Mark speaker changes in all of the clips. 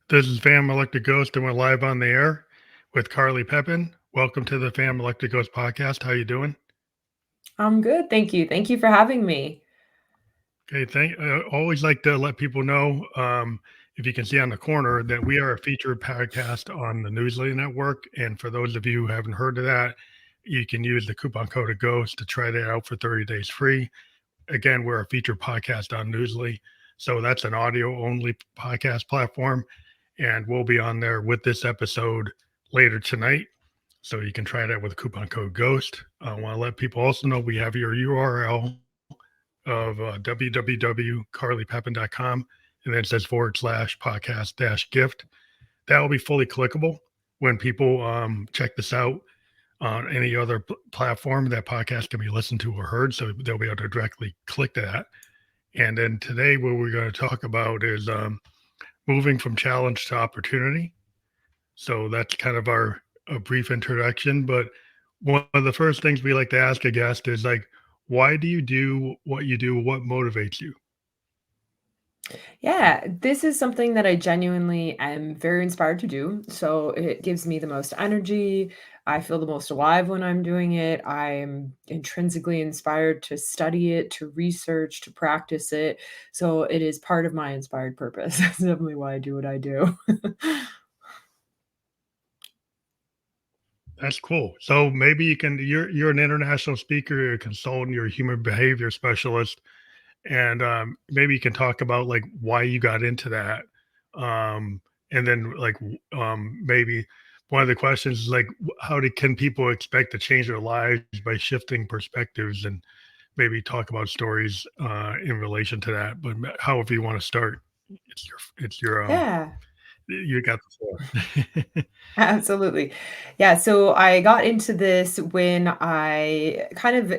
Speaker 1: This is Fam Electric Ghost, and we're live on the air with Carly Pepin. Welcome to the Fam Electric Ghost podcast. How you doing?
Speaker 2: I'm good, thank you. Thank you for having me.
Speaker 1: Okay, always like to let people know, if you can see on the corner, that we are a featured podcast on the Newsly Network. And for those of you who haven't heard of that, you can use the coupon code of Ghost to try that out for 30 days free. Again, we're a featured podcast on Newsly, so that's an audio only podcast platform, and we'll be on there with this episode later tonight. So you can try it out with coupon code GHOST. I want to let people also know we have your URL of www.carlypepin.com, and then it says /podcast -gift. That will be fully clickable when people check this out on any other platform that podcast can be listened to or heard. So they'll be able to directly click that. And then today, what we're going to talk about is moving from challenge to opportunity. So that's kind of our a brief introduction. But one of the first things we like to ask a guest is like, why do you do what you do? What motivates you?
Speaker 2: Yeah, this is something that I genuinely am very inspired to do. So it gives me the most energy. I feel the most alive when I'm doing it. I am intrinsically inspired to study it, to research, to practice it. So it is part of my inspired purpose. That's definitely why I do what I do.
Speaker 1: That's cool. So maybe you can. You're an international speaker, you're a consultant, you're a human behavior specialist, and maybe you can talk about like why you got into that, and then like maybe one of the questions is like can people expect to change their lives by shifting perspectives, and maybe talk about stories in relation to that. But however you want to start, it's your
Speaker 2: Yeah.
Speaker 1: you got the floor.
Speaker 2: Absolutely. Yeah, so I got into this when I kind of,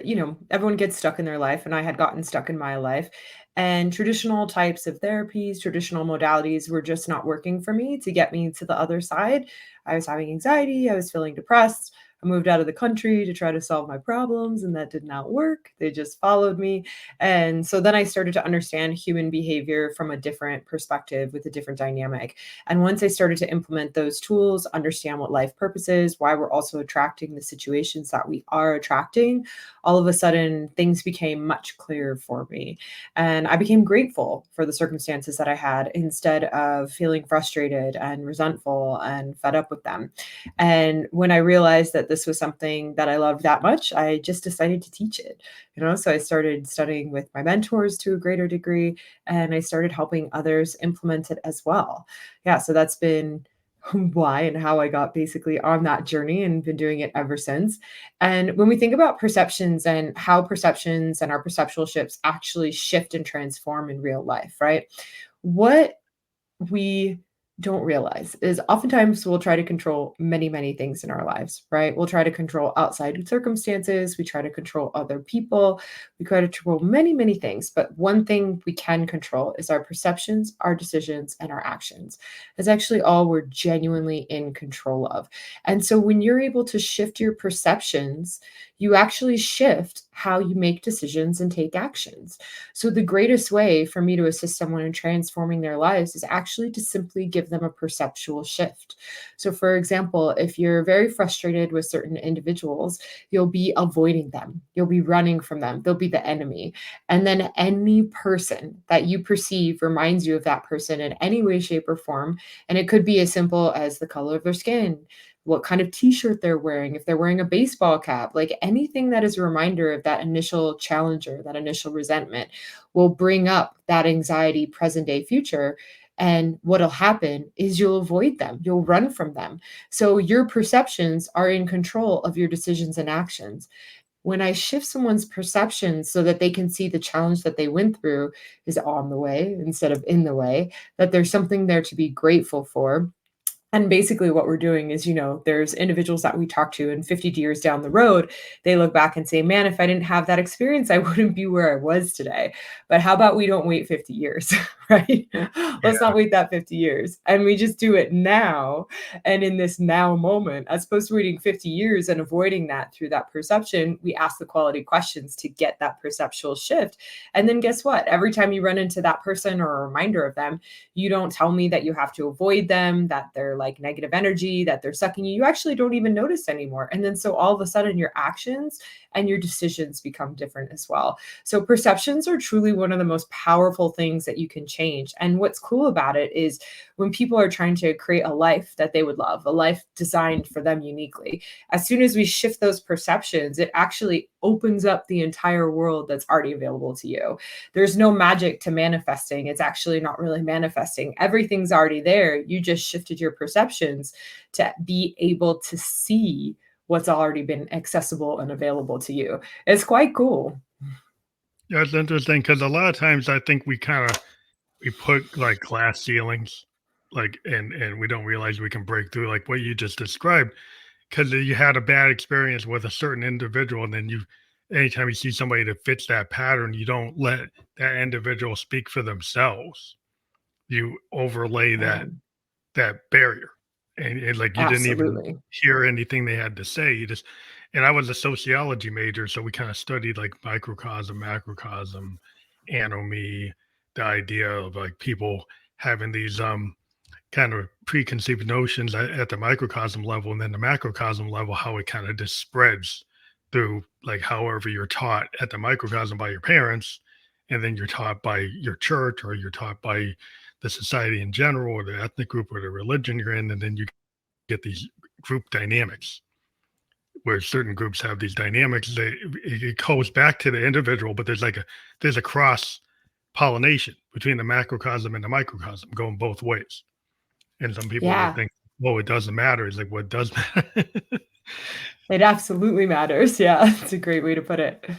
Speaker 2: everyone gets stuck in their life, and I had gotten stuck in my life. And traditional types of therapies, traditional modalities were just not working for me to get me to the other side. I was having anxiety, I was feeling depressed. I moved out of the country to try to solve my problems, and that did not work. They just followed me. And so then I started to understand human behavior from a different perspective with a different dynamic. And once I started to implement those tools, understand what life purpose is, why we're also attracting the situations that we are attracting, all of a sudden things became much clearer for me. And I became grateful for the circumstances that I had instead of feeling frustrated and resentful and fed up with them. And when I realized that this was something that I loved that much, I just decided to teach it. So I started studying with my mentors to a greater degree, and I started helping others implement it as well. Yeah, so that's been why and how I got basically on that journey and been doing it ever since. And when we think about perceptions and how perceptions and our perceptual shifts actually shift and transform in real life, right? What we don't realize is oftentimes we'll try to control many, many things in our lives, right? We'll try to control outside circumstances. We try to control other people. We try to control many, many things. But one thing we can control is our perceptions, our decisions, and our actions. That's actually all we're genuinely in control of. And so when you're able to shift your perceptions, you actually shift how you make decisions and take actions. So, the greatest way for me to assist someone in transforming their lives is actually to simply give them a perceptual shift. So, for example, if you're very frustrated with certain individuals, you'll be avoiding them, you'll be running from them, they'll be the enemy. And then any person that you perceive reminds you of that person in any way, shape, or form. And it could be as simple as the color of their skin, what kind of t-shirt they're wearing, if they're wearing a baseball cap, like anything that is a reminder of that initial challenger, that initial resentment will bring up that anxiety, present day, future. And what'll happen is you'll avoid them, you'll run from them. So your perceptions are in control of your decisions and actions. When I shift someone's perception so that they can see the challenge that they went through is on the way instead of in the way, that there's something there to be grateful for. And basically, what we're doing is, there's individuals that we talk to, and 50 years down the road, they look back and say, man, if I didn't have that experience, I wouldn't be where I was today. But how about we don't wait 50 years? right? Let's
Speaker 1: Yeah.
Speaker 2: not wait that 50 years. And we just do it now and in this now moment, as opposed to waiting 50 years and avoiding that through that perception. We ask the quality questions to get that perceptual shift. And then guess what? Every time you run into that person or a reminder of them, you don't tell me that you have to avoid them, that they're like negative energy, that they're sucking you. You actually don't even notice anymore. And then so all of a sudden your actions and your decisions become different as well. So perceptions are truly one of the most powerful things that you can change. And what's cool about it is when people are trying to create a life that they would love, a life designed for them uniquely, as soon as we shift those perceptions, it actually opens up the entire world that's already available to you. There's no magic to manifesting. It's actually not really manifesting. Everything's already there. You just shifted your perceptions to be able to see what's already been accessible and available to you. It's quite cool.
Speaker 1: Yeah, it's interesting because a lot of times I think we put like glass ceilings, like, and we don't realize we can break through, like what you just described, because you had a bad experience with a certain individual, and then anytime you see somebody that fits that pattern, you don't let that individual speak for themselves. You overlay
Speaker 2: Yeah,
Speaker 1: that barrier, and like you didn't even
Speaker 2: absolutely.
Speaker 1: hear anything they had to say. You just and I was a sociology major, so we kind of studied like microcosm, macrocosm, anomy, the idea of like people having these kind of preconceived notions at the microcosm level, and then the macrocosm level, how it kind of just spreads through like however you're taught at the microcosm by your parents, and then you're taught by your church, or you're taught by the society in general, or the ethnic group, or the religion you're in, and then you get these group dynamics where certain groups have these dynamics. It goes back to the individual, but there's a cross pollination between the macrocosm and the microcosm going both ways. And some people would
Speaker 2: Yeah,
Speaker 1: think, "Oh, it doesn't matter." It's like, what does matter?
Speaker 2: it absolutely matters. Yeah, it's a great way to put it.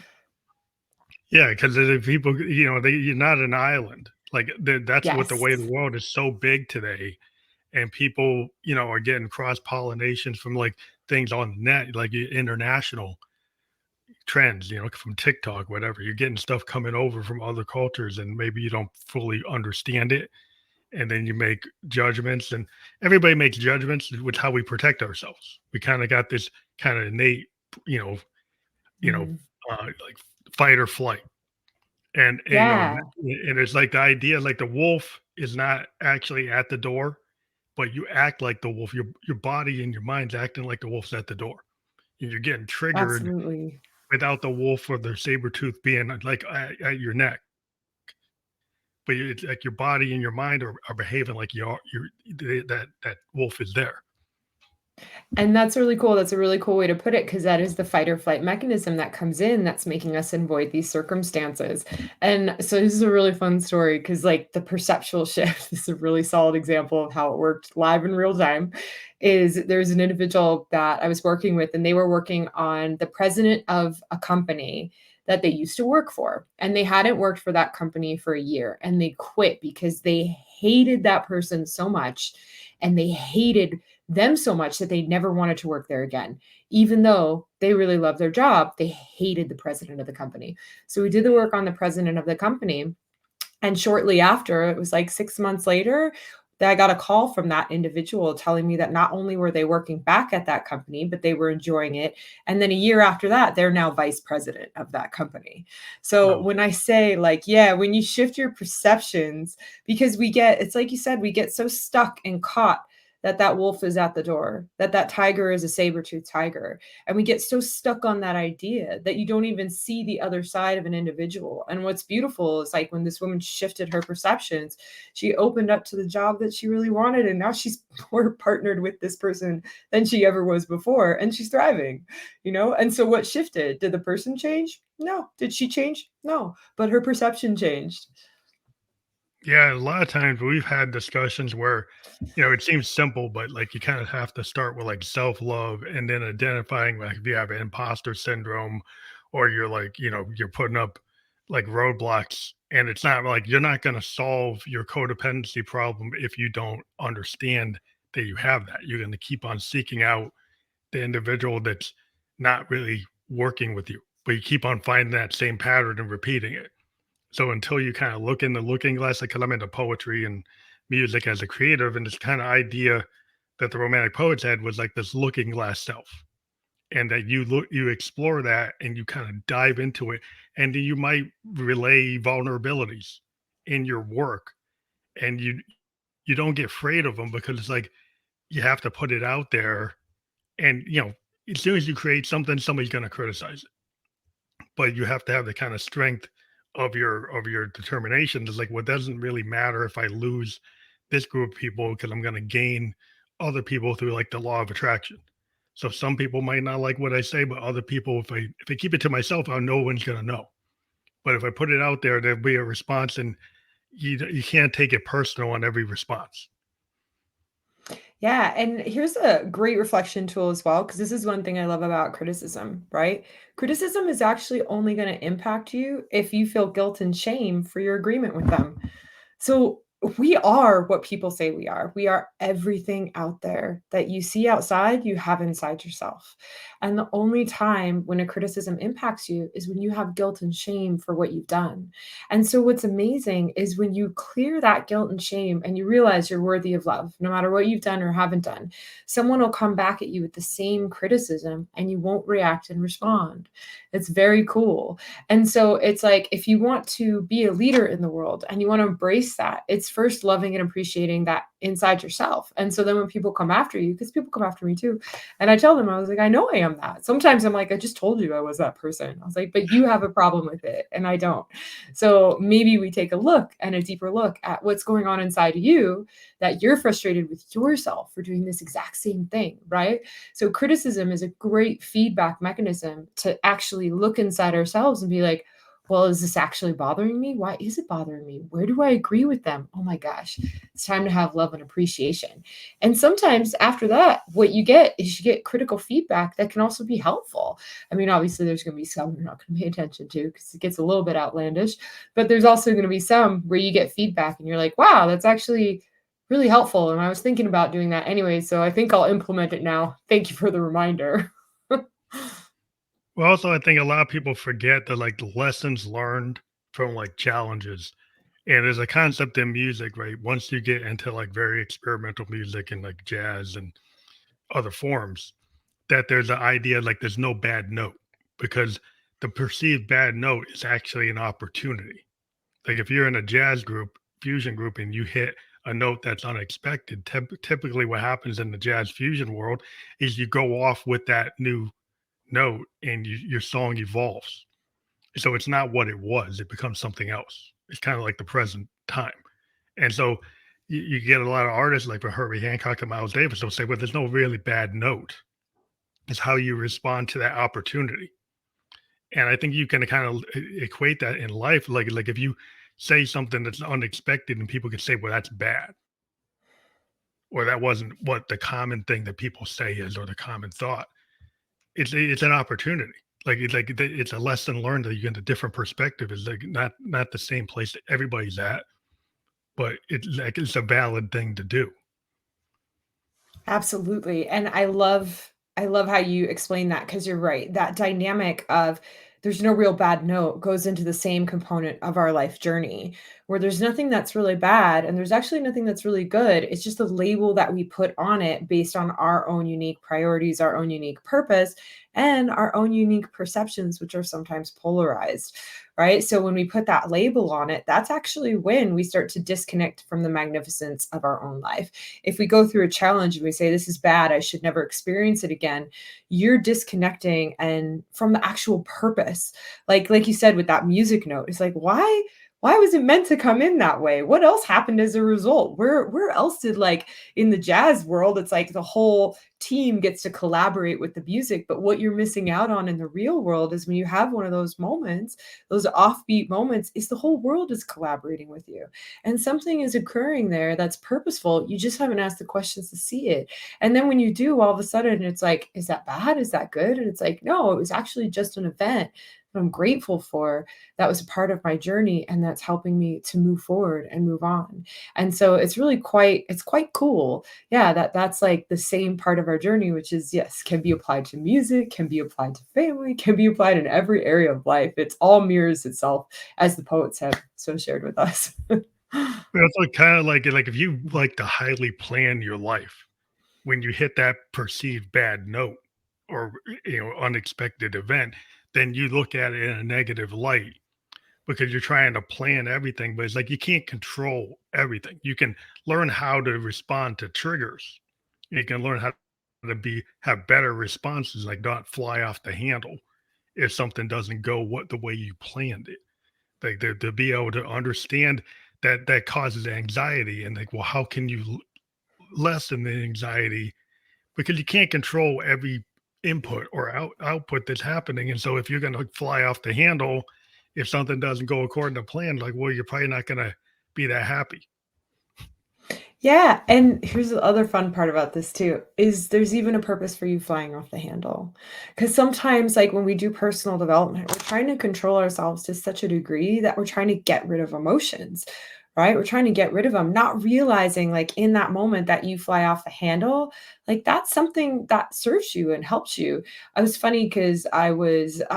Speaker 1: Yeah, because the people, you're not an island. Like that's what the way the
Speaker 2: Yes.
Speaker 1: world is so big today, and people, are getting cross pollinations from like things on the net, like international trends, from TikTok, whatever. You're getting stuff coming over from other cultures, and maybe you don't fully understand it, and then you make judgments, and everybody makes judgments with how we protect ourselves. We kind of got this kind of innate, you know, you know,
Speaker 2: Mhm.
Speaker 1: like fight or flight. And
Speaker 2: Yeah,
Speaker 1: and it's like the idea, like the wolf is not actually at the door, but you act like the wolf. Your body and your mind's acting like the wolf's at the door, and you're getting triggered
Speaker 2: absolutely.
Speaker 1: without the wolf or the saber tooth being like at your neck. But it's like your body and your mind are behaving like that wolf is there.
Speaker 2: And that's really cool. That's a really cool way to put it because that is the fight or flight mechanism that comes in that's making us avoid these circumstances. And so this is a really fun story because like the perceptual shift, this is a really solid example of how it worked live in real time. Is there's an individual that I was working with, and they were working on the president of a company that they used to work for. And they hadn't worked for that company for a year and they quit because they hated that person so much and they hated them so much that they never wanted to work there again. Even though they really loved their job, they hated the president of the company. So we did the work on the president of the company. And shortly after, it was like 6 months later, that I got a call from that individual telling me that not only were they working back at that company, but they were enjoying it. And then a year after that, they're now vice president of that company. So
Speaker 1: Wow.
Speaker 2: when I say, like, yeah, when you shift your perceptions, because it's like you said, we get so stuck and caught that wolf is at the door, that tiger is a saber-toothed tiger, and we get so stuck on that idea that you don't even see the other side of an individual. And what's beautiful is like when this woman shifted her perceptions, she opened up to the job that she really wanted, and now she's more partnered with this person than she ever was before, and she's thriving. And so what shifted? Did the person change? No. Did she change? No, but her perception changed.
Speaker 1: Yeah, a lot of times we've had discussions where, it seems simple, but like you kind of have to start with like self love, and then identifying like if you have imposter syndrome, or you're like, you're putting up like roadblocks. And it's not like you're not going to solve your codependency problem if you don't understand that you have that. You're going to keep on seeking out the individual that's not really working with you, but you keep on finding that same pattern and repeating it. So until you kind of look in the looking glass, like, 'cause I'm into poetry and music as a creative, and this kind of idea that the romantic poets had was like this looking glass self, and that you explore that and you kind of dive into it, and then you might relay vulnerabilities in your work, and you don't get afraid of them because it's like you have to put it out there, and as soon as you create something, somebody's going to criticize it, but you have to have the kind of strength of your determination. It's like, well, it doesn't really matter if I lose this group of people because I'm going to gain other people through like the law of attraction. So some people might not like what I say, but other people, if I keep it to myself, no one's going to know. But if I put it out there, there'll be a response, and you can't take it personal on every response.
Speaker 2: Yeah, and here's a great reflection tool as well, because this is one thing I love about criticism, right? Criticism is actually only going to impact you if you feel guilt and shame for your agreement with them. So we are what people say we are. We are everything out there that you see outside, you have inside yourself. And the only time when a criticism impacts you is when you have guilt and shame for what you've done. And so what's amazing is when you clear that guilt and shame and you realize you're worthy of love, no matter what you've done or haven't done, someone will come back at you with the same criticism and you won't react and respond. It's very cool. And so it's like if you want to be a leader in the world and you want to embrace that, it's first loving and appreciating that inside yourself. And so then when people come after you, because people come after me too, and I tell them, I was like, I know I am that. Sometimes I'm like, I just told you I was that person. I was like, but you have a problem with it and I don't. So maybe we take a look and a deeper look at what's going on inside of you that you're frustrated with yourself for doing this exact same thing, right? So criticism is a great feedback mechanism to actually look inside ourselves and be like, well, is this actually bothering me? Why is it bothering me? Where do I agree with them? Oh my gosh, it's time to have love and appreciation. And sometimes after that, what you get is you get critical feedback that can also be helpful. I mean, obviously, there's going to be some you're not going to pay attention to because it gets a little bit outlandish, but there's also going to be some where you get feedback and you're like, wow, that's actually really helpful. And I was thinking about doing that anyway. So I think I'll implement it now. Thank you for the reminder.
Speaker 1: Well, also, I think a lot of people forget that like the lessons learned from like challenges. And there's a concept in music, right? Once you get into like very experimental music and like jazz and other forms, that there's an idea like there's no bad note, because the perceived bad note is actually an opportunity. Like if you're in a jazz group, fusion group, and you hit a note that's unexpected, typically what happens in the jazz fusion world is you go off with that new note, and your song evolves. So it's not what it was, it becomes something else. It's kind of like the present time. And so you get a lot of artists like for Herbie Hancock and Miles Davis will say, well, there's no really bad note. It's how you respond to that opportunity. And I think you can kind of equate that in life. Like if you say something that's unexpected and people can say, well, that's bad, or that wasn't what the common thing that people say is, or the common thought. It's an opportunity. It's a lesson learned that you get a different perspective. It's like not the same place that everybody's at, but it's a valid thing to do.
Speaker 2: Absolutely, and I love how you explain that because 'cause you're right. That dynamic of there's no real bad note goes into the same component of our life journey, where there's nothing that's really bad and there's actually nothing that's really good. It's just the label that we put on it based on our own unique priorities, our own unique purpose, and our own unique perceptions, which are sometimes polarized, right? So when we put that label on it, that's actually when we start to disconnect from the magnificence of our own life. If we go through a challenge and we say, this is bad, I should never experience it again, you're disconnecting and from the actual purpose. Like you said with that music note, it's like, why was it meant to come in that way? What else happened as a result? Where else did like in the jazz world, it's like the whole team gets to collaborate with the music. But what you're missing out on in the real world is when you have one of those moments, those offbeat moments, is the whole world is collaborating with you. And something is occurring there that's purposeful. You just haven't asked the questions to see it. And then when you do, all of a sudden it's like, is that bad? Is that good? And it's like, no, it was actually just an event. what I'm grateful for, that was a part of my journey and that's helping me to move forward and move on. And so it's quite cool. Yeah, that's like the same part of our journey, which is yes, can be applied to music, can be applied to family, can be applied in every area of life. It's all mirrors itself, as the poets have so shared with us.
Speaker 1: But it's like kinda like if you like to highly plan your life, when you hit that perceived bad note or, unexpected event, then you look at it in a negative light because you're trying to plan everything, but it's like you can't control everything. You can learn how to respond to triggers. You can learn how to have better responses, like not fly off the handle if something doesn't go the way you planned it. Like to be able to understand that that causes anxiety and like, well, how can you lessen the anxiety because you can't control every input or output that's happening. And so if you're going to fly off the handle, if something doesn't go according to plan, like, well, you're probably not going to be that happy.
Speaker 2: Yeah, and here's the other fun part about this too, is there's even a purpose for you flying off the handle. Because sometimes, like, when we do personal development, we're trying to control ourselves to such a degree that we're trying to get rid of emotions, right? We're trying to get rid of them, not realizing, like, in that moment that you fly off the handle, like, that's something that serves you and helps you. I was funny because I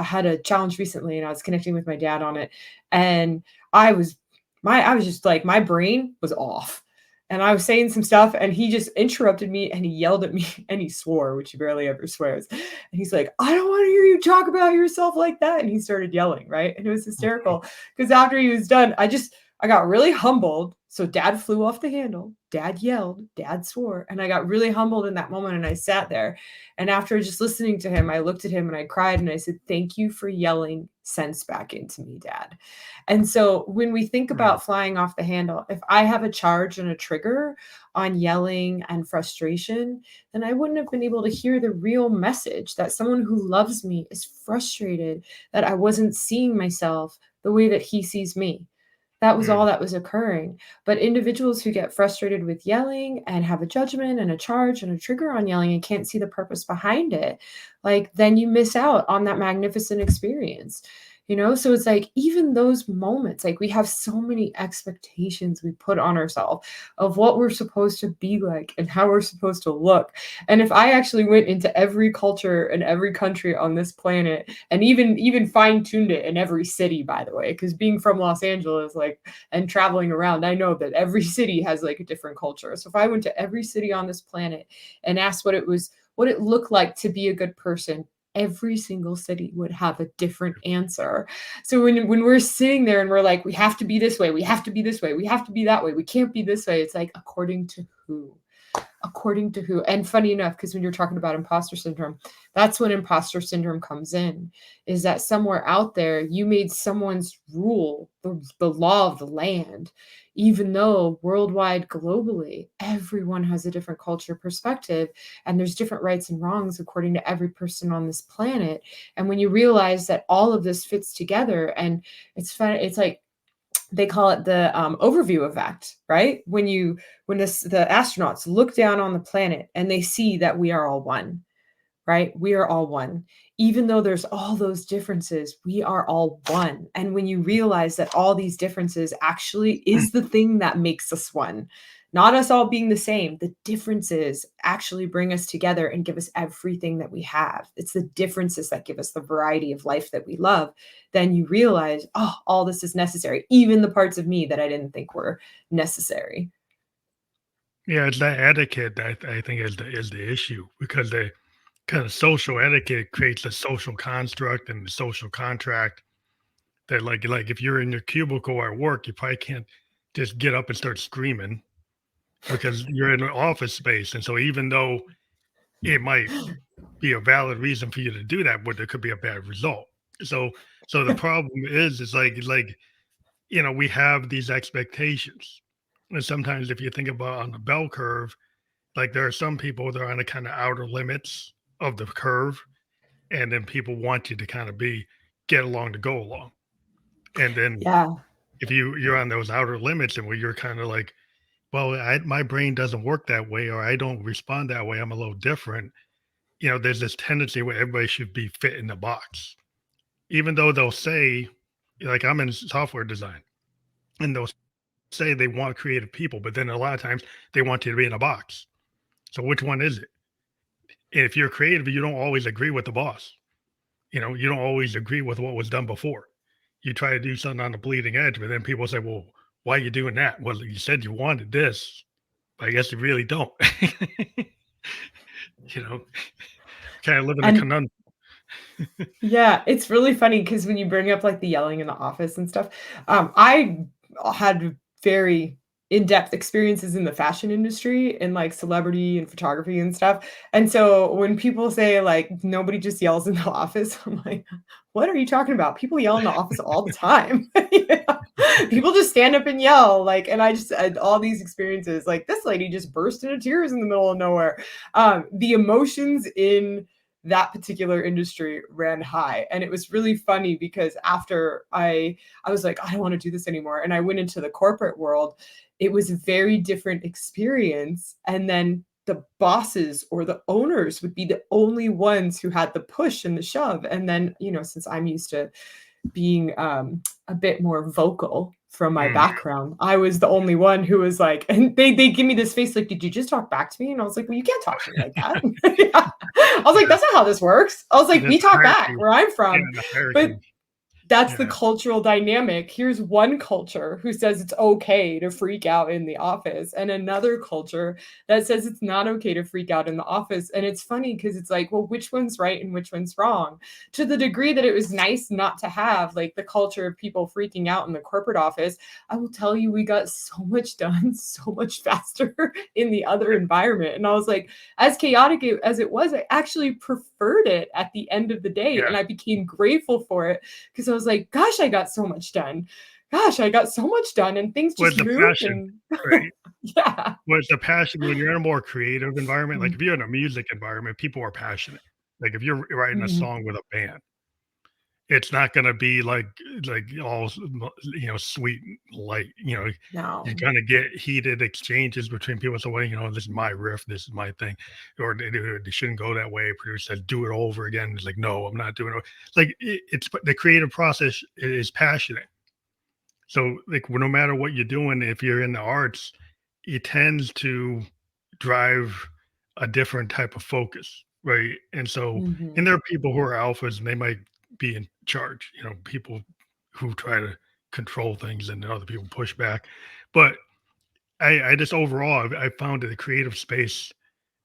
Speaker 2: had a challenge recently and I was connecting with my dad on it, and I was I was just like, my brain was off and I was saying some stuff, and he just interrupted me and he yelled at me and he swore, which he barely ever swears. And he's like, I don't want to hear you talk about yourself like that. And he started yelling, right? And it was hysterical because after he was done, I got really humbled. So dad flew off the handle, dad yelled, dad swore, and I got really humbled in that moment and I sat there. And after just listening to him, I looked at him and I cried and I said, "Thank you for yelling sense back into me, dad." And so when we think
Speaker 1: Mm.
Speaker 2: about flying off the handle, if I have a charge and a trigger on yelling and frustration, then I wouldn't have been able to hear the real message that someone who loves me is frustrated that I wasn't seeing myself the way that he sees me. That was all
Speaker 1: Mm.
Speaker 2: that was occurring. But individuals who get frustrated with yelling and have a judgment and a charge and a trigger on yelling and can't see the purpose behind it, like then you miss out on that magnificent experience. So it's like even those moments, like we have so many expectations we put on ourselves of what we're supposed to be like and how we're supposed to look. And if I actually went into every culture and every country on this planet and even fine-tuned it in every city, by the way, because being from Los Angeles, like, and traveling around, I know that every city has like a different culture. So if I went to every city on this planet and asked what it looked like to be a good person, every single city would have a different answer. So when we're sitting there and we're like, we have to be this way, we have to be this way, we have to be that way, we can't be this way, it's like, according to who? According to who? And funny enough, because when you're talking about imposter syndrome, that's when imposter syndrome comes in, is that somewhere out there you made someone's rule the law of the land, even though worldwide, globally, everyone has a different culture perspective and there's different rights and wrongs according to every person on this planet. And when you realize that all of this fits together, and it's fun, it's like they call it the overview effect, right? The astronauts look down on the planet and they see that we are all one, right? We are all one. Even though there's all those differences, we are all one. And when you realize that all these differences actually is the thing that makes us one, not us all being the same, the differences actually bring us together and give us everything that we have. It's the differences that give us the variety of life that we love. Then you realize, oh, all this is necessary, even the parts of me that I didn't think were necessary.
Speaker 1: Yeah, it's that etiquette that I think is the issue because the kind of social etiquette creates a social construct and the social contract that like if you're in your cubicle at work, you probably can't just get up and start screaming because you're in an office space. And so even though it might be a valid reason for you to do that, but there could be a bad result. So so the problem is like we have these expectations. And sometimes if you think about on the bell curve, like there are some people that are on the kind of outer limits of the curve, and then people want you to kind of get along to go along. And then
Speaker 2: Yeah.
Speaker 1: if you're on those outer limits and where you're kind of like, well, my brain doesn't work that way, or I don't respond that way. I'm a little different. There's this tendency where everybody should be fit in the box. even though they'll say, like I'm in software design, and they'll say they want creative people, but then a lot of times they want you to be in a box. So which one is it? And if you're creative, you don't always agree with the boss. You don't always agree with what was done before. You try to do something on the bleeding edge, but then people say, "Well, why are you doing that?" Well, you said you wanted this, but I guess you really don't. you know, kind of live in a
Speaker 2: And
Speaker 1: conundrum.
Speaker 2: yeah, it's really funny because when you bring up, like, the yelling in the office and stuff, I had very in-depth experiences in the fashion industry and, like, celebrity and photography and stuff, and so when people say, like, "Nobody just yells in the office," I'm like, "What are you talking about? People yell in the office all the time." Yeah. People just stand up and yell, like, and I just had all these experiences, like, this lady just burst into tears in the middle of nowhere. The emotions in that particular industry ran high, and it was really funny because after I was like, I don't want to do this anymore, and I went into the corporate world. It was a very different experience, and then the bosses or the owners would be the only ones who had the push and the shove. And then, since I'm used to being a bit more vocal from my
Speaker 1: Mhm.
Speaker 2: background, I was the only one who was like, and they give me this face like, "Did you just talk back to me?" And I was like, "Well, you can't talk to me like that." Yeah. I was like,
Speaker 1: Yeah,
Speaker 2: "That's not how this works." I was like,
Speaker 1: there's
Speaker 2: "We talk back
Speaker 1: hierarchy
Speaker 2: where I'm
Speaker 1: in
Speaker 2: from."
Speaker 1: the
Speaker 2: But
Speaker 1: hierarchy.
Speaker 2: that's the
Speaker 1: Yeah,
Speaker 2: cultural dynamic. Here's one culture who says it's okay to freak out in the office, and another culture that says it's not okay to freak out in the office. And it's funny because it's like, well, which one's right and which one's wrong? To the degree that it was nice not to have like the culture of people freaking out in the corporate office, I will tell you, we got so much done so much faster in the other environment. And I was like, as chaotic as it was, I actually preferred it at the end of the day.
Speaker 1: yeah.
Speaker 2: And I became grateful for it because I was like, gosh, I got so much done. Gosh, I got so much done and things
Speaker 1: Where's
Speaker 2: just
Speaker 1: the
Speaker 2: moved
Speaker 1: passion,
Speaker 2: and
Speaker 1: right?
Speaker 2: yeah.
Speaker 1: Where's the passion when you're in a more creative environment? Like
Speaker 2: Mhm.
Speaker 1: if you're in a music environment, people are passionate. Like if you're writing a
Speaker 2: Mhm.
Speaker 1: song with a band, it's not gonna be like all sweet and light. You're
Speaker 2: No.
Speaker 1: gonna get heated exchanges between people. So, well, this is my riff, this is my thing, or they shouldn't go that way. Producer says, do it over again. It's like, no, I'm not doing it. Like it's the creative process is passionate. So, like, no matter what you're doing, if you're in the arts, it tends to drive a different type of focus, right? And so, and
Speaker 2: Mhm.
Speaker 1: there are people who are alphas and they might be in charge, people who try to control things and other people push back. But I just overall, I found that the creative space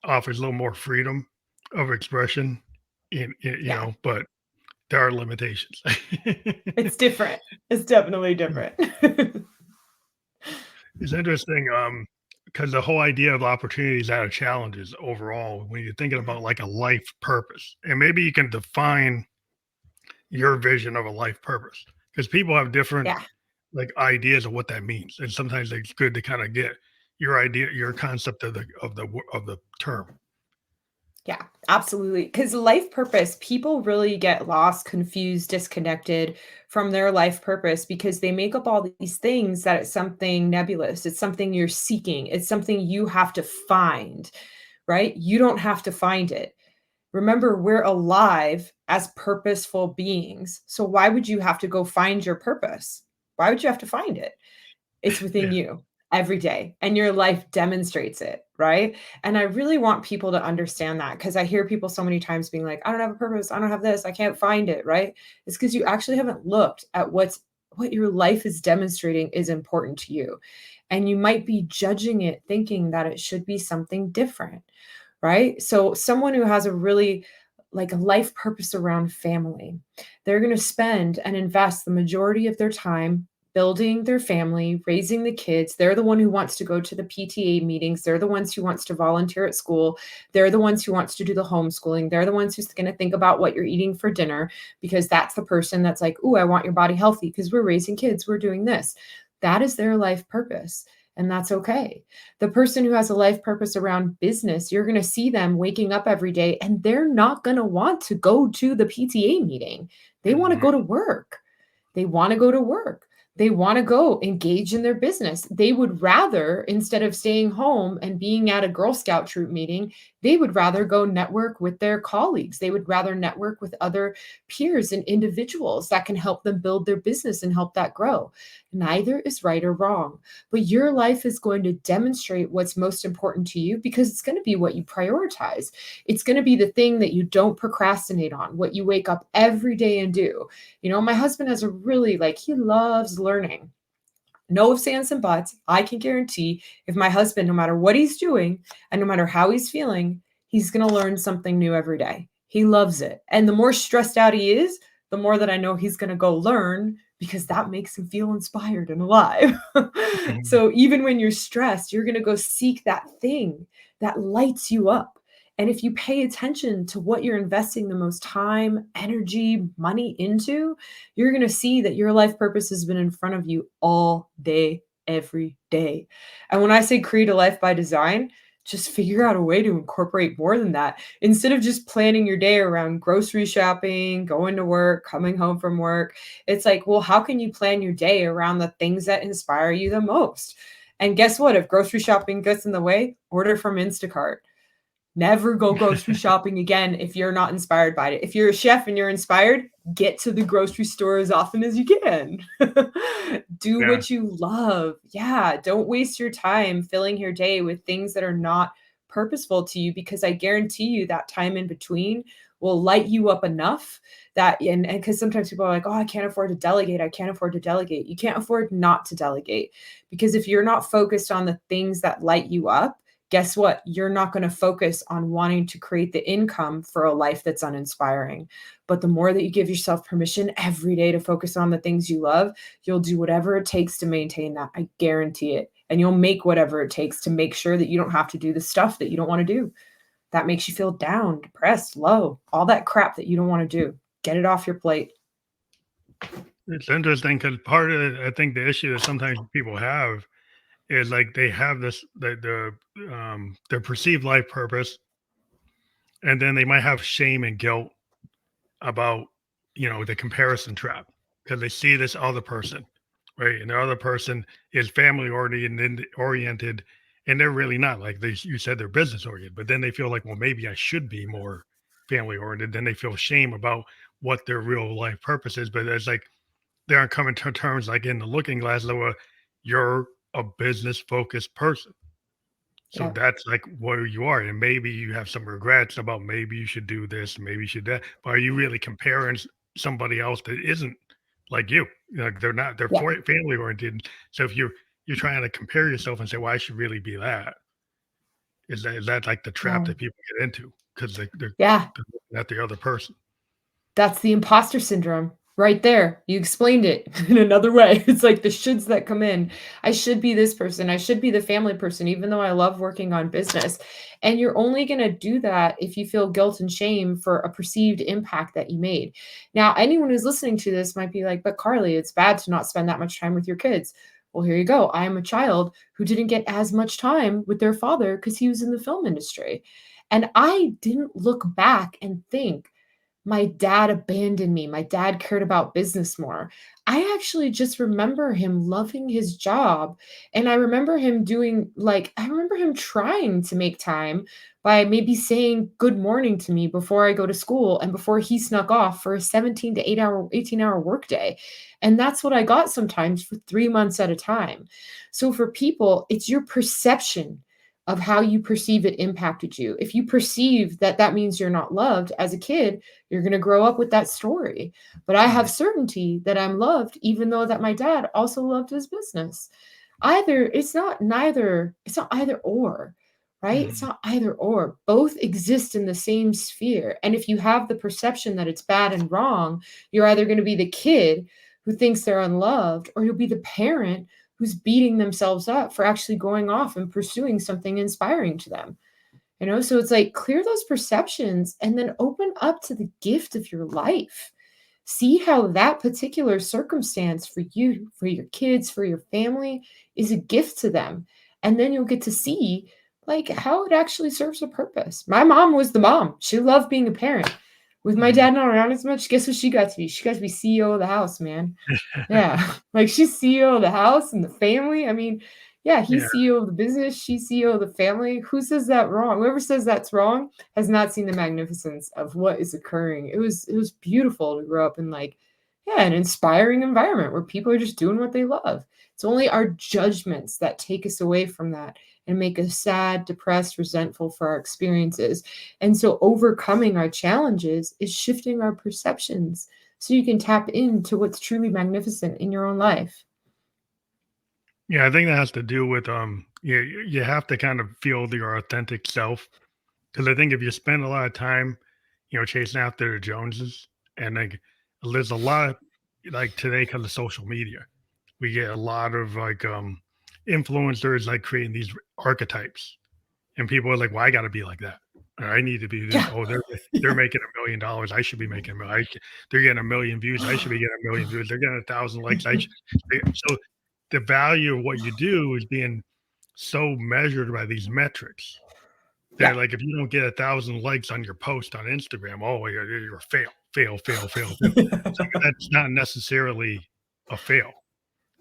Speaker 1: offers a little more freedom of expression,
Speaker 2: Yeah.
Speaker 1: but there are limitations.
Speaker 2: It's different. It's definitely different.
Speaker 1: It's interesting, because the whole idea of opportunities out of challenges overall, when you're thinking
Speaker 2: Yeah.
Speaker 1: about like a life purpose, and maybe you can define your vision of a life purpose, because people have different
Speaker 2: Yeah.
Speaker 1: like ideas of what that means, and sometimes it's good to kind of get your idea, your concept of the term.
Speaker 2: Yeah, absolutely. Because life purpose, people really get lost, confused, disconnected from their life purpose because they make up all these things that it's something nebulous. It's something you're seeking. It's something you have to find, right? You don't have to find it. Remember, we're alive as purposeful beings. So why would you have to go find your purpose? Why would you have to find it? It's within
Speaker 1: Yeah,
Speaker 2: you every day, and your life demonstrates it, right? And I really want people to understand that because I hear people so many times being like, "I don't have a purpose. I don't have this. I can't find it," right? It's because you actually haven't looked at what your life is demonstrating is important to you. And you might be judging it thinking that it should be something different, right? So someone who has a really like a life purpose around family, they're going to spend and invest the majority of their time building their family, raising the kids. They're the one who wants to go to the PTA meetings. They're the ones who wants to volunteer at school. They're the ones who wants to do the homeschooling. They're the ones who's going to think about what you're eating for dinner because that's the person that's like, "Ooh, I want your body healthy because we're raising kids. We're doing this." That is their life purpose, and that's okay. The person who has a life purpose around business, you're going to see them waking up every day and they're not going to want to go to the PTA meeting. They want to
Speaker 1: mhm,
Speaker 2: go to work. They want to go to work. They want to go engage in their business. They would rather, instead of staying home and being at a Girl Scout troop meeting, they would rather go network with their colleagues. They would rather network with other peers and individuals that can help them build their business and help that grow. Neither is right or wrong, but your life is going to demonstrate what's most important to you because it's going to be what you prioritize. It's going to be the thing that you don't procrastinate on, what you wake up every day and do. My husband has a really he loves learning. No ifs, ands, and buts. I can guarantee if my husband, no matter what he's doing and no matter how he's feeling, he's going to learn something new every day. He loves it. And the more stressed out he is, the more that I know he's going to go learn because that makes him feel inspired and alive.
Speaker 1: Mhm.
Speaker 2: So even when you're stressed, you're going to go seek that thing that lights you up. And if you pay attention to what you're investing the most time, energy, money into, you're going to see that your life purpose has been in front of you all day, every day. And when I say create a life by design, just figure out a way to incorporate more than that. Instead of just planning your day around grocery shopping, going to work, coming home from work, it's like, well, how can you plan your day around the things that inspire you the most? And guess what? If grocery shopping gets in the way, order from Instacart. Never go grocery shopping again if you're not inspired by it. If you're a chef and you're inspired, get to the grocery store as often as you can. Do
Speaker 1: Yeah.
Speaker 2: what you love. Yeah, don't waste your time filling your day with things that are not purposeful to you because I guarantee you that time in between will light you up enough that and because sometimes people are like, "Oh, I can't afford to delegate. I can't afford to delegate." You can't afford not to delegate because if you're not focused on the things that light you up, guess what? You're not going to focus on wanting to create the income for a life that's uninspiring. But the more that you give yourself permission every day to focus on the things you love, you'll do whatever it takes to maintain that. I guarantee it. And you'll make whatever it takes to make sure that you don't have to do the stuff that you don't want to do. That makes you feel down, depressed, low, all that crap that you don't want to do. Get it off your plate.
Speaker 1: It's interesting because part of I think the issue that sometimes people have is like they have their perceived life purpose, and then they might have shame and guilt about the comparison trap because they see this other person, right? And the other person is family oriented, and they're really not. Like you said, they're business oriented, but then they feel like, well, maybe I should be more family oriented. Then they feel shame about what their real life purpose is. But it's like they aren't coming to terms like in the looking glass, though, you're a business focused person. So
Speaker 2: Yeah.
Speaker 1: that's like where you are. And maybe you have some regrets about maybe you should do this, maybe you should that. But are you really comparing somebody else that isn't like you? Like they're not, they're
Speaker 2: Yeah.
Speaker 1: family oriented. So if you're trying to compare yourself and say, well, I should really be that, is that like the trap
Speaker 2: No.
Speaker 1: that people get into because
Speaker 2: Yeah.
Speaker 1: they're looking at the other person?
Speaker 2: That's the imposter syndrome right there. You explained it in another way. It's like the shoulds that come in. I should be this person. I should be the family person, even though I love working on business. And you're only going to do that if you feel guilt and shame for a perceived impact that you made. Now, anyone who's listening to this might be like, but Carly, it's bad to not spend that much time with your kids. Well, here you go. I am a child who didn't get as much time with their father because he was in the film industry. And I didn't look back and think, my dad abandoned me. My dad cared about business more. I actually just remember him loving his job. And I remember him I remember him trying to make time by maybe saying good morning to me before I go to school and before he snuck off for a 17 to 18-hour workday. And that's what I got sometimes for 3 months at a time. So for people, it's your perception of how you perceive it impacted you. If you perceive that that means you're not loved as a kid, you're going to grow up with that story. But I
Speaker 1: Mhm.
Speaker 2: have certainty that I'm loved, even though that my dad also loved his business. It's not either or, right? It's
Speaker 1: Mhm.
Speaker 2: not either or. Both exist in the same sphere. And if you have the perception that it's bad and wrong, you're either going to be the kid who thinks they're unloved, or you'll be the parent who's beating themselves up for actually going off and pursuing something inspiring to them. So it's like clear those perceptions and then open up to the gift of your life. See how that particular circumstance for you, for your kids, for your family is a gift to them. And then you'll get to see how it actually serves a purpose. My mom was the mom. She loved being a parent. With my
Speaker 1: Mhm.
Speaker 2: dad not around as much, guess what she got to be? She got to be CEO of the house, man. Yeah, like, she's CEO of the house and the family. I mean, yeah,
Speaker 1: Yeah.
Speaker 2: he's CEO of the business, she's CEO of the family. Who says that wrong? Whoever says that's wrong has not seen the magnificence of what is occurring. It was beautiful to grow up in, like, yeah, an inspiring environment where people are just doing what they love. It's only our judgments that take us away from that and make us sad, depressed, resentful for our experiences. And so overcoming our challenges is shifting our perceptions so you can tap into what's truly magnificent in your own life.
Speaker 1: Yeah, I think that has to do with, you have to kind of feel your authentic self. Because I think if you spend a lot of time, chasing after the Joneses, and like there's a lot of, like today because of social media, we get a lot of like influencers like creating these archetypes, and people are like, "Well, I got to be like that. Or I need to be this.
Speaker 2: Yeah.
Speaker 1: Oh, they're
Speaker 2: Yeah.
Speaker 1: making $1 million. I should be making a million. They're getting a million views. I should be getting a million views. They're getting 1,000 likes. So the value of what you do is being so measured by these metrics. They're
Speaker 2: Yeah.
Speaker 1: like, if you don't get 1,000 likes on your post on Instagram, oh, you're a fail, fail, fail, fail, fail. It's like that's not necessarily a fail,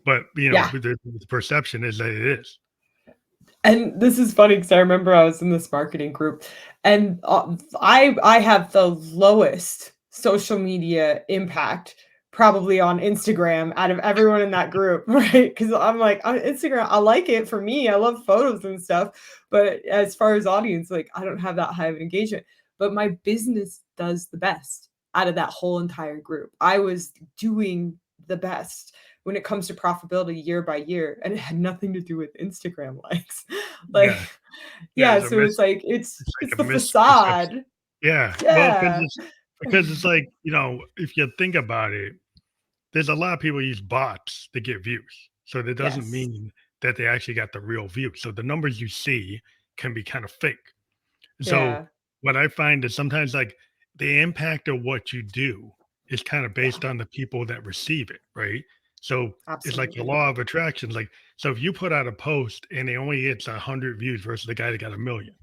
Speaker 1: but
Speaker 2: Yeah.
Speaker 1: the perception is that it is.
Speaker 2: And this is funny because I remember I was in this marketing group, and I have the lowest social media impact probably on Instagram out of everyone in that group, right? Because I'm like on Instagram, I like it for me. I love photos and stuff, but as far as audience, like I don't have that high of an engagement. But my business does the best out of that whole entire group. I was doing the best when it comes to profitability year by year, and it had nothing to do with Instagram likes. Like,
Speaker 1: Yeah, yeah.
Speaker 2: yeah, so it's like
Speaker 1: It's
Speaker 2: it's
Speaker 1: like a
Speaker 2: the
Speaker 1: misperception.
Speaker 2: facade.
Speaker 1: Yeah, well,
Speaker 2: Yeah.
Speaker 1: because it's like if you think about it, there's a lot of people use bots to get views, so that doesn't
Speaker 2: Yes.
Speaker 1: mean that they actually got the real view. So the numbers you see can be kind of fake. So
Speaker 2: Yeah.
Speaker 1: what I find is sometimes like the impact of what you do is kind of
Speaker 2: Yeah.
Speaker 1: based on the people that receive it, right? So it's like the
Speaker 2: Absolutely.
Speaker 1: law of attraction. Like, so if you put out a post and it only gets 100 views versus the guy that got a million,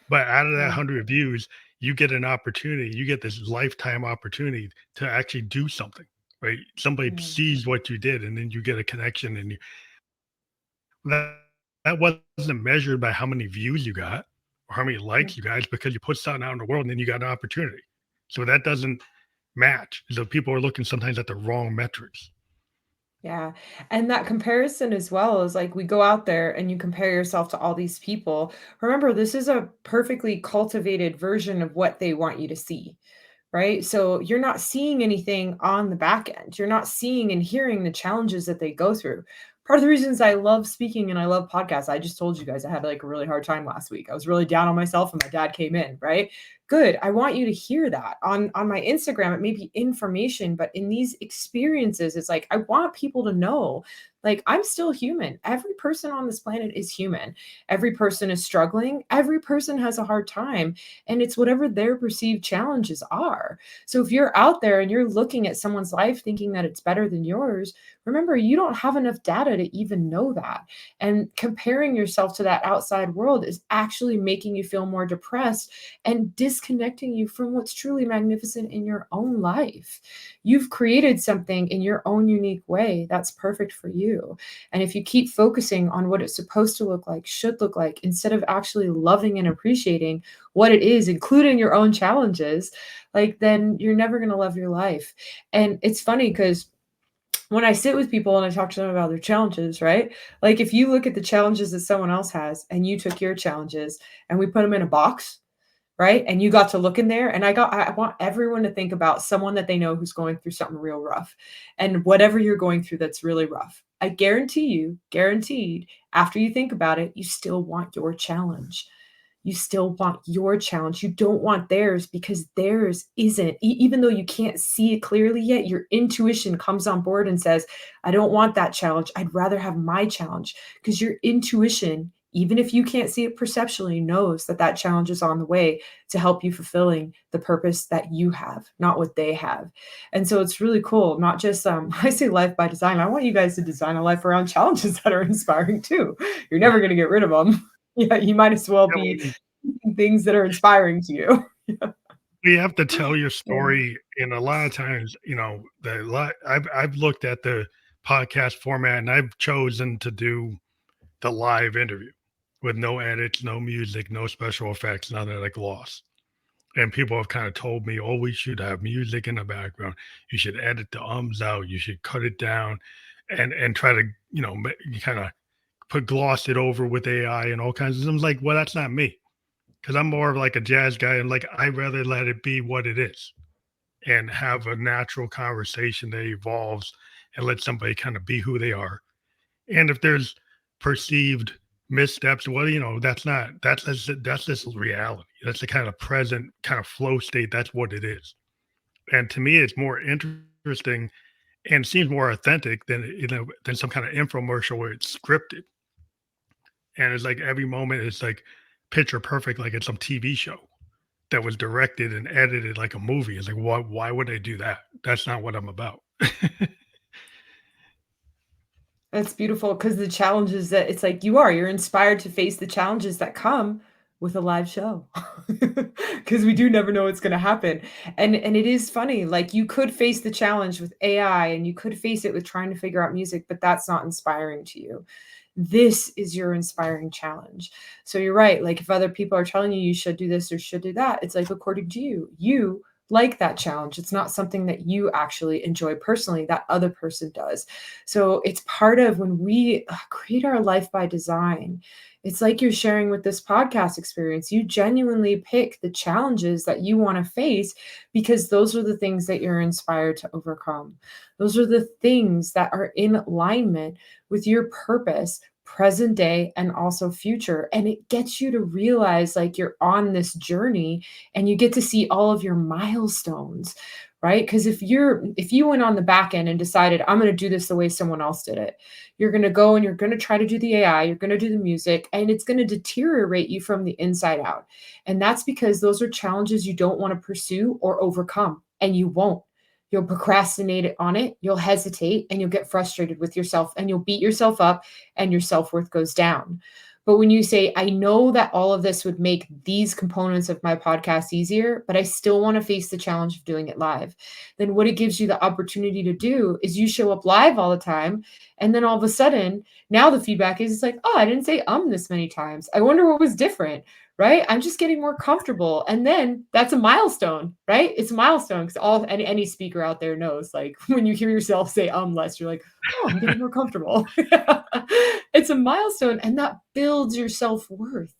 Speaker 1: but out of that
Speaker 2: Yeah.
Speaker 1: 100 views, you get an opportunity, you get this lifetime opportunity to actually do something, right? Somebody
Speaker 2: Yeah.
Speaker 1: sees what you did and then you get a connection and that, that wasn't measured by how many views you got or how many
Speaker 2: Yeah.
Speaker 1: likes you got. It's because you put something out in the world and then you got an opportunity. So that doesn't match. So people are looking sometimes at the wrong metrics.
Speaker 2: Yeah, and that comparison as well is like we go out there and you compare yourself to all these people. Remember, this is a perfectly cultivated version of what they want you to see. Right? So you're not seeing anything on the back end. You're not seeing and hearing the challenges that they go through. Part of the reasons I love speaking and I love podcasts, I just told you guys I had like a really hard time last week. I was really down on myself and my dad came in, right? Good. I want you to hear that. On my Instagram it may be information, but in these experiences it's like I want people to know like I'm still human. Every person on this planet is human. Every person is struggling. Every person has a hard time and it's whatever their perceived challenges are. So if you're out there and you're looking at someone's life thinking that it's better than yours, remember you don't have enough data to even know that. And comparing yourself to that outside world is actually making you feel more depressed and disconnecting you from what's truly magnificent in your own life. You've created something in your own unique way that's perfect for you. And if you keep focusing on what it's supposed to look like, should look like, instead of actually loving and appreciating what it is, including your own challenges, like then you're never going to love your life. And it's funny because when I sit with people and I talk to them about their challenges, right? Like if you look at the challenges that someone else has and you took your challenges and we put them in a box, right? And you got to look in there and I want everyone to think about someone that they know who's going through something real rough. And whatever you're going through that's really rough. I guarantee you, guaranteed, after you think about it, you still want your challenge. You still want your challenge. You don't want theirs because theirs isn't. Even though you can't see it clearly yet, your intuition comes on board and says, I don't want that challenge. I'd rather have my challenge because your intuition, even if you can't see it perceptually, knows that that challenge is on the way to help you fulfilling the purpose that you have, not what they have. And so it's really cool. Not just I say life by design. I want you guys to design a life around challenges that are inspiring too. You're
Speaker 1: Yeah.
Speaker 2: never going to get rid of them. Yeah, you might as well
Speaker 1: Yeah,
Speaker 2: be things that are inspiring to you. Yeah.
Speaker 1: you have to tell your
Speaker 2: Yeah.
Speaker 1: story, and a lot of times, I've looked at the podcast format, and I've chosen to do the live interview with no edits, no music, no special effects, none of that gloss. And people have kind of told me, "Oh, we should have music in the background. You should edit the ums out. You should cut it down, and try to kind of put gloss it over with AI and all kinds of." I'm like, well, that's not me because I'm more of like a jazz guy, and like I rather let it be what it is and have a natural conversation that evolves and let somebody kind of be who they are. And if there's perceived missteps, well, that's just reality. That's the kind of present kind of flow state. That's what it is. And to me, it's more interesting and seems more authentic than some kind of infomercial where it's scripted. And it's like every moment is like picture perfect, like it's some TV show that was directed and edited like a movie. It's like, why would they do that? That's not what I'm about.
Speaker 2: That's beautiful because the challenges that it's like you're inspired to face the challenges that come with a live show. Because we do never know what's gonna happen. And it is funny, like, you could face the challenge with AI, and you could face it with trying to figure out music, but that's not inspiring to you. This is your inspiring challenge. So you're right, like, if other people are telling you you should do this or should do that, it's like, according to you, you like that challenge. It's not something that you actually enjoy personally, that other person does. So it's part of when we create our life by design. It's like you're sharing with this podcast experience. You genuinely pick the challenges that you want to face because those are the things that you're inspired to overcome. Those are the things that are in alignment with your purpose, present day and also future. And it gets you to realize like you're on this journey and you get to see all of your milestones, right? Because if you went on the back end and decided I'm going to do this the way someone else did it, you're going to go and you're going to try to do the AI, you're going to do the music, and it's going to deteriorate you from the inside out. And that's because those are challenges you don't want to pursue or overcome, and you won't. You'll procrastinate on it, you'll hesitate, and you'll get frustrated with yourself, and you'll beat yourself up, and your self worth goes down. But when you say, I know that all of this would make these components of my podcast easier, but I still want to face the challenge of doing it live, then what it gives you the opportunity to do is you show up live all the time. And then all of a sudden, now the feedback is it's like, oh, I didn't say this many times. I wonder what was different, right? I'm just getting more comfortable. And then that's a milestone, right? It's a milestone because any speaker out there knows like when you hear yourself say less, you're like, oh, I'm getting more comfortable. It's a milestone and that builds your self-worth.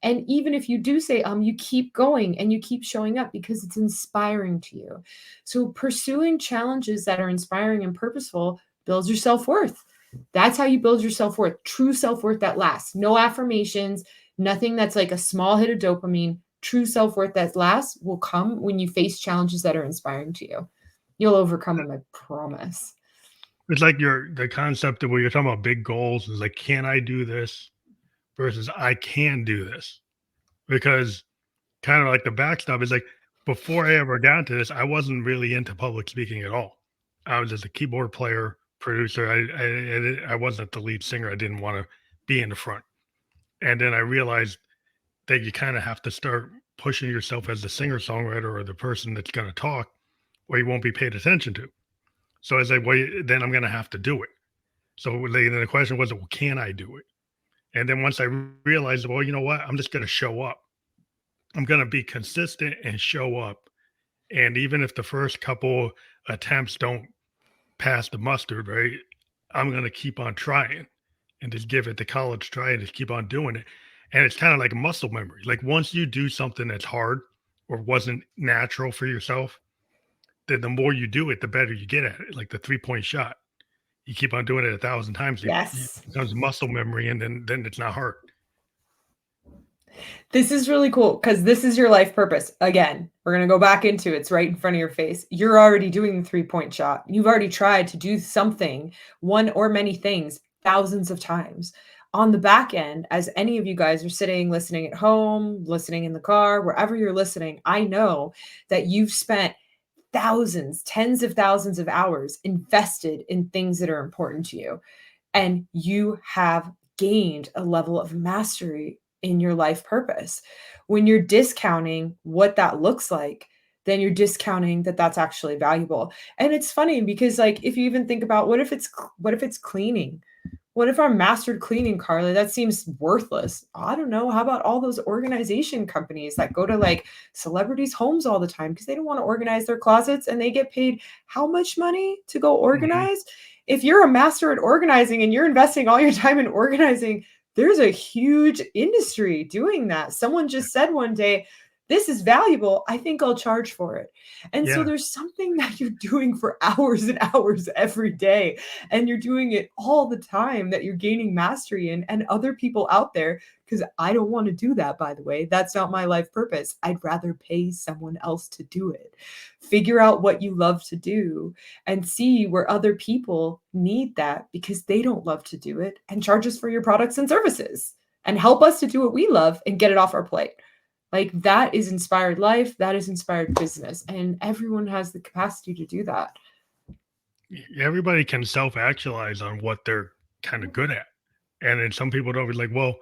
Speaker 2: And even if you do say you keep going and you keep showing up because it's inspiring to you. So pursuing challenges that are inspiring and purposeful builds your self-worth. That's how you build your self-worth. True self-worth that lasts. No affirmations, nothing that's like a small hit of dopamine. True self-worth that lasts will come when you face challenges that are inspiring to you. You'll overcome them, I promise.
Speaker 1: It's like the concept of where you're talking about big goals is like, can I do this versus I can do this? Because kind of like the backstop is like before I ever got into this, I wasn't really into public speaking at all. I was just a keyboard player, producer. I wasn't the lead singer. I didn't want to be in the front. And then I realized that you kind of have to start pushing yourself as the singer songwriter or the person that's going to talk, or you won't be paid attention to. So I was like, well, then I'm going to have to do it. So then the question was, well, can I do it? And then once I realized, well, you know what? I'm just going to show up. I'm going to be consistent and show up. And even if the first couple attempts don't pass the mustard, right? I'm going to keep on trying and just give it the college try and just keep on doing it. And it's kind of like muscle memory. Like once you do something that's hard or wasn't natural for yourself, then the more you do it, the better you get at it. Like the 3-point shot, you keep on doing it 1,000 times, it
Speaker 2: Yes.
Speaker 1: becomes muscle memory, and then it's not hard.
Speaker 2: This is really cool because this is your life purpose. Again, we're going to go back into it's right in front of your face. You're already doing the 3-point shot. You've already tried to do something, one or many things, thousands of times. On the back end, as any of you guys are sitting, listening at home, listening in the car, wherever you're listening, I know that you've spent thousands, tens of thousands of hours invested in things that are important to you. And you have gained a level of mastery in your life purpose. When you're discounting what that looks like, then you're discounting that that's actually valuable. And it's funny because like if you even think about what if it's cleaning? What if our mastered cleaning, Carly? That seems worthless. I don't know. How about all those organization companies that go to like celebrities' homes all the time because they don't want to organize their closets and they get paid how much money to go
Speaker 1: Mhm.
Speaker 2: organize? If you're a master at organizing and you're investing all your time in organizing, there's a huge industry doing that. Someone just said one day, this is valuable. I think I'll charge for it. And so
Speaker 1: Yeah.
Speaker 2: there's something that you're doing for hours and hours every day and you're doing it all the time that you're gaining mastery in and other people out there because I don't want to do that, by the way. That's not my life purpose. I'd rather pay someone else to do it. Figure out what you love to do and see where other people need that because they don't love to do it and charge us for your products and services and help us to do what we love and get it off our plate. Like that is inspired life, that is inspired business, and everyone has the capacity to do that.
Speaker 1: Everybody can self-actualize on what they're kind of good at. And then some people don't be like, well,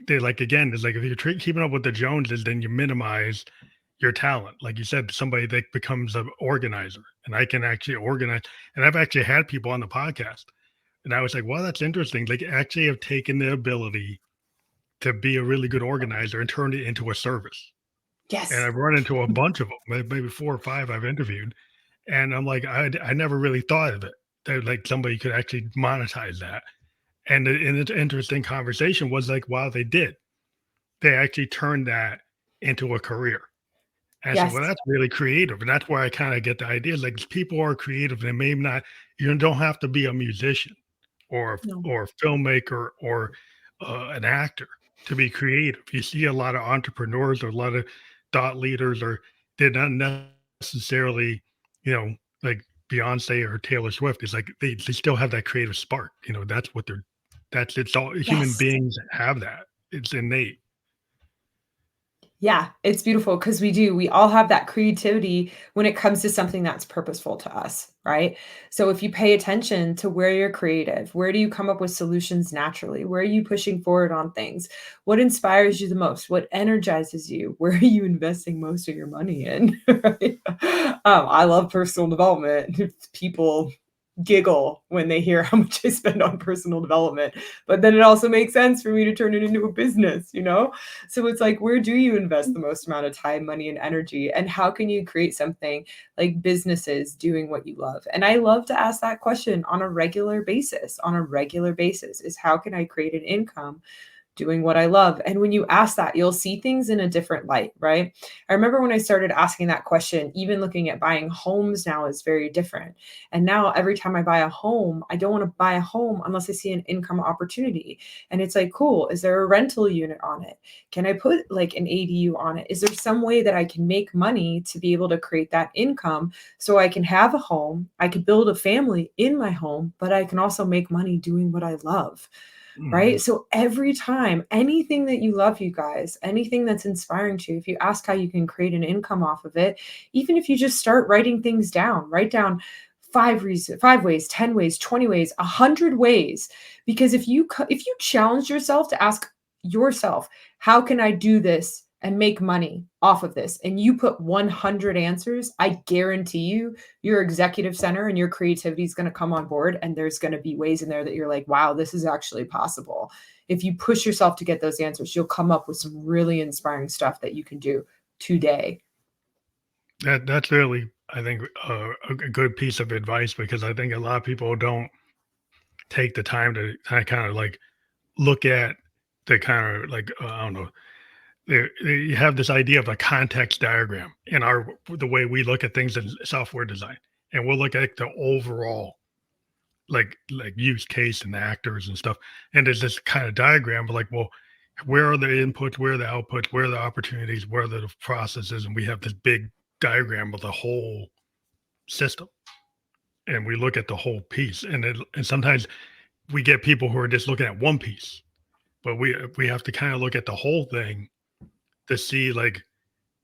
Speaker 1: they like, again, it's like if you're keeping up with the Joneses, then you minimize your talent. Like you said, somebody that becomes an organizer and I can actually organize. And I've actually had people on the podcast and I was like, well, that's interesting. Like actually have taken the ability to be a really good organizer and turned it into a service. And
Speaker 2: Yes.
Speaker 1: I've run into a bunch of them, maybe 4 or 5 I've interviewed. And I'm like, I never really thought of it that like somebody could actually monetize that. And the interesting conversation was like, wow, they did. They actually turned that into a career. And I said,
Speaker 2: Yes.
Speaker 1: well, that's really creative. And that's where I kind of get the idea. Like people are creative. They may not, you don't have to be a musician
Speaker 2: No.
Speaker 1: or a filmmaker or an actor to be creative. You see a lot of entrepreneurs or a lot of thought leaders, or they're not necessarily, you know, like Beyonce or Taylor Swift. It's like they still have that creative spark. You know, that's what they're. That's it's all human
Speaker 2: Yes.
Speaker 1: beings have that. It's innate.
Speaker 2: Yeah, it's beautiful because we do. We all have that creativity when it comes to something that's purposeful to us, right? So if you pay attention to where you're creative, where do you come up with solutions naturally? Where are you pushing forward on things? What inspires you the most? What energizes you? Where are you investing most of your money in? Right? I love personal development. People giggle when they hear how much I spend on personal development, but then it also makes sense for me to turn it into a business, you know? So it's like, where do you invest the most amount of time, money, and energy? And how can you create something like businesses doing what you love? And I love to ask that question on a regular basis. On a regular basis, is how can I create an income doing what I love? And when you ask that, you'll see things in a different light, right? I remember when I started asking that question, even looking at buying homes now is very different. And now every time I buy a home, I don't want to buy a home unless I see an income opportunity. And it's like, cool, is there a rental unit on it? Can I put like an ADU on it? Is there some way that I can make money to be able to create that income so I can have a home, I could build a family in my home, but I can also make money doing what I love?
Speaker 1: Mhm.
Speaker 2: Right? So every time, anything that you love, you guys, anything that's inspiring to you, if you ask how you can create an income off of it, even if you just start writing things down, write down 5 ways, 10 ways, 20 ways, 100 ways. Because if you challenge yourself to ask yourself, how can I do this and make money off of this? And you put 100 answers, I guarantee you your executive center and your creativity is going to come on board and there's going to be ways in there that you're like, wow, this is actually possible. If you push yourself to get those answers, you'll come up with some really inspiring stuff that you can do today.
Speaker 1: That's really, I think, a good piece of advice because I think a lot of people don't take the time to kind of like look at the kind of like I don't know. You have this idea of a context diagram in our the way we look at things in software design, and we'll look at the overall like use case and the actors and stuff. And there's this kind of diagram, but like, well, where are the inputs, where are the outputs, where are the opportunities, where are the processes, and we have this big diagram of the whole system, and we look at the whole piece, and sometimes we get people who are just looking at one piece, but we have to kind of look at the whole thing to see like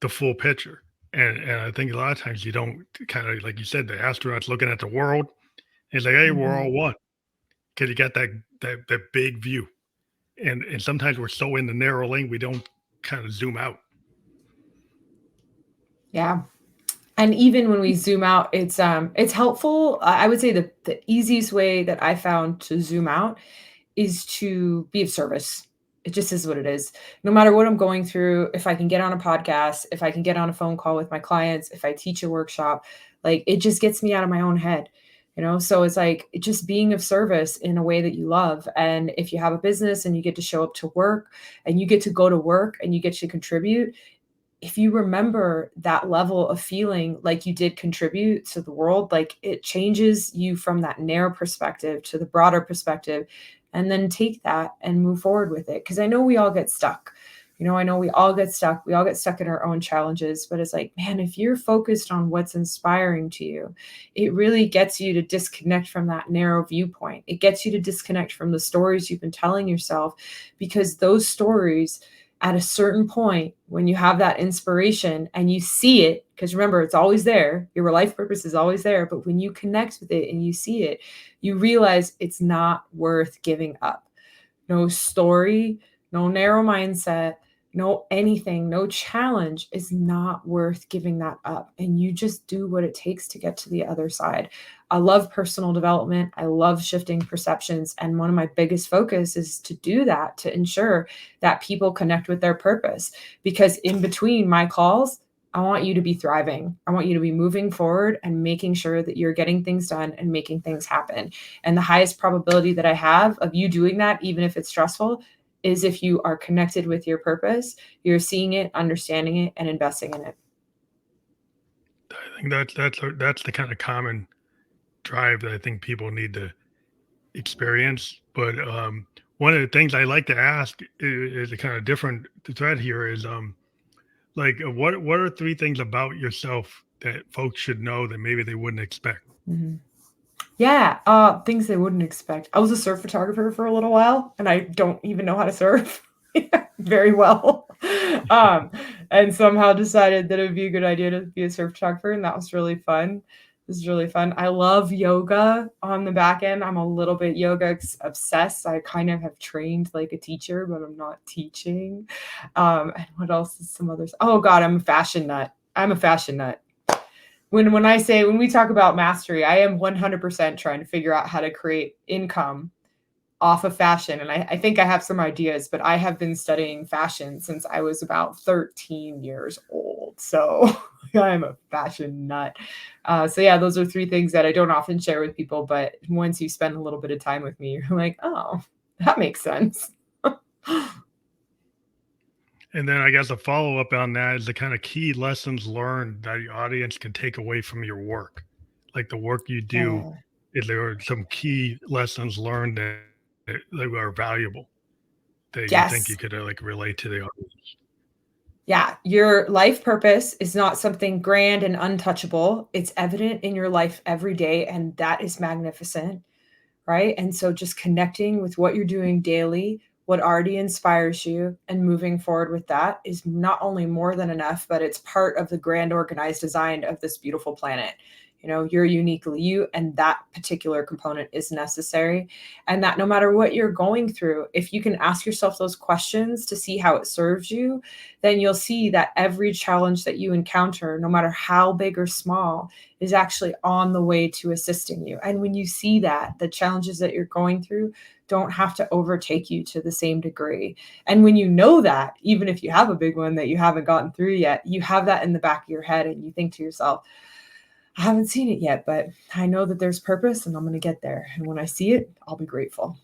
Speaker 1: the full picture. And I think a lot of times you don't kind of like you said, the astronauts looking at the world. It's like, hey, we're
Speaker 2: Mhm.
Speaker 1: all one because you got that big view. And sometimes we're so in the narrow lane we don't kind of zoom out.
Speaker 2: Yeah. And even when we zoom out, it's helpful. I would say the easiest way that I found to zoom out is to be of service. It just is what it is. No matter what I'm going through, if I can get on a podcast, if I can get on a phone call with my clients, if I teach a workshop, like it just gets me out of my own head. So it's like just being of service in a way that you love. And if you have a business and you get to show up to work and you get to go to work and you get to contribute, if you remember that level of feeling like you did contribute to the world, like it changes you from that narrow perspective to the broader perspective, and then take that and move forward with it. Because I know we all get stuck. I know we all get stuck. We all get stuck in our own challenges, but it's like, man, if you're focused on what's inspiring to you, it really gets you to disconnect from that narrow viewpoint. It gets you to disconnect from the stories you've been telling yourself, because those stories, at a certain point, when you have that inspiration and you see it, because remember, it's always there, your life purpose is always there, but when you connect with it and you see it, you realize it's not worth giving up. No story, no narrow mindset, no anything, no challenge is not worth giving that up. And you just do what it takes to get to the other side. I love personal development. I love shifting perceptions. And one of my biggest focus is to do that, to ensure that people connect with their purpose. Because in between my calls, I want you to be thriving. I want you to be moving forward and making sure that you're getting things done and making things happen. And the highest probability that I have of you doing that, even if it's stressful, is if you are connected with your purpose, you're seeing it, understanding it, and investing in it.
Speaker 1: I think that's the kind of common drive that I think people need to experience. But one of the things I like to ask is a kind of different thread here is like what are three things about yourself that folks should know that maybe they wouldn't expect?
Speaker 2: Mhm. Yeah, things they wouldn't expect. I was a surf photographer for a little while, and I don't even know how to surf very well. Um, and somehow decided that it would be a good idea to be a surf photographer, and that was really fun. It was really fun. I love yoga on the back end. I'm a little bit yoga obsessed. I kind of have trained like a teacher, but I'm not teaching. And what else is some others? Oh God, I'm a fashion nut. I'm a fashion nut. When we talk about mastery, I am 100% trying to figure out how to create income off of fashion. And I think I have some ideas, but I have been studying fashion since I was about 13 years old. So I'm a fashion nut. So yeah, those are three things that I don't often share with people. But once you spend a little bit of time with me, you're like, oh, that makes sense.
Speaker 1: And then I guess a follow up on that is the kind of key lessons learned that your audience can take away from your work, like the work you do.
Speaker 2: Yeah.
Speaker 1: Is there some key lessons learned that are valuable that you think you
Speaker 2: Yes.
Speaker 1: could like relate to the audience?
Speaker 2: Yeah, your life purpose is not something grand and untouchable. It's evident in your life every day, and that is magnificent, right? And so just connecting with what you're doing daily, what already inspires you, and moving forward with that is not only more than enough, but it's part of the grand organized design of this beautiful planet. You're uniquely you, and that particular component is necessary. And that no matter what you're going through, if you can ask yourself those questions to see how it serves you, then you'll see that every challenge that you encounter, no matter how big or small, is actually on the way to assisting you. And when you see that, the challenges that you're going through don't have to overtake you to the same degree. And when you know that, even if you have a big one that you haven't gotten through yet, you have that in the back of your head and you think to yourself, I haven't seen it yet, but I know that there's purpose and I'm going to get there. And when I see it, I'll be grateful.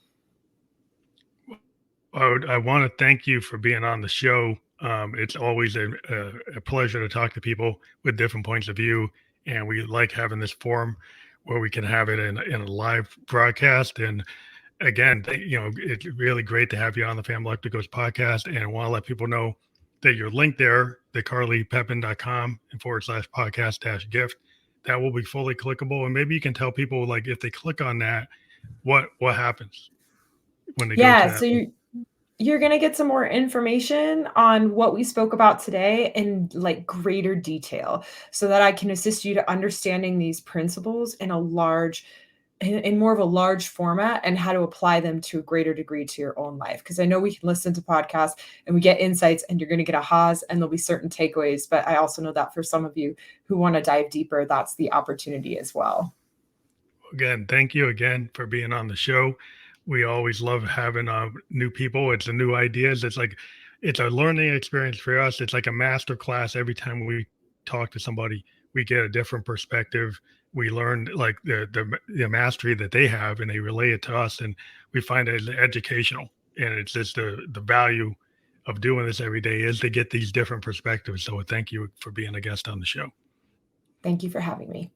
Speaker 1: I want to thank you for being on the show. It's always a pleasure to talk to people with different points of view. And we like having this forum where we can have it in a live broadcast. And again, it's really great to have you on the Family Electricals podcast. And I want to let people know that your link there, the carlypepin.com and /podcast -gift, that will be fully clickable. And maybe you can tell people, like, if they click on that, what happens when they go to
Speaker 2: Yeah,
Speaker 1: that.
Speaker 2: so you're going to get some more information on what we spoke about today in like greater detail so that I can assist you to understanding these principles in a large in more of a large format and how to apply them to a greater degree to your own life. Because I know we can listen to podcasts and we get insights and you're going to get ahas and there'll be certain takeaways. But I also know that for some of you who want to dive deeper, that's the opportunity as well.
Speaker 1: Again, thank you again for being on the show. We always love having new people. It's a new ideas. It's a learning experience for us. It's like a master class every time we talk to somebody. We get a different perspective. We learn like the mastery that they have, and they relay it to us, and we find it educational. And it's just the value of doing this every day is to get these different perspectives. So thank you for being a guest on the show.
Speaker 2: Thank you for having me.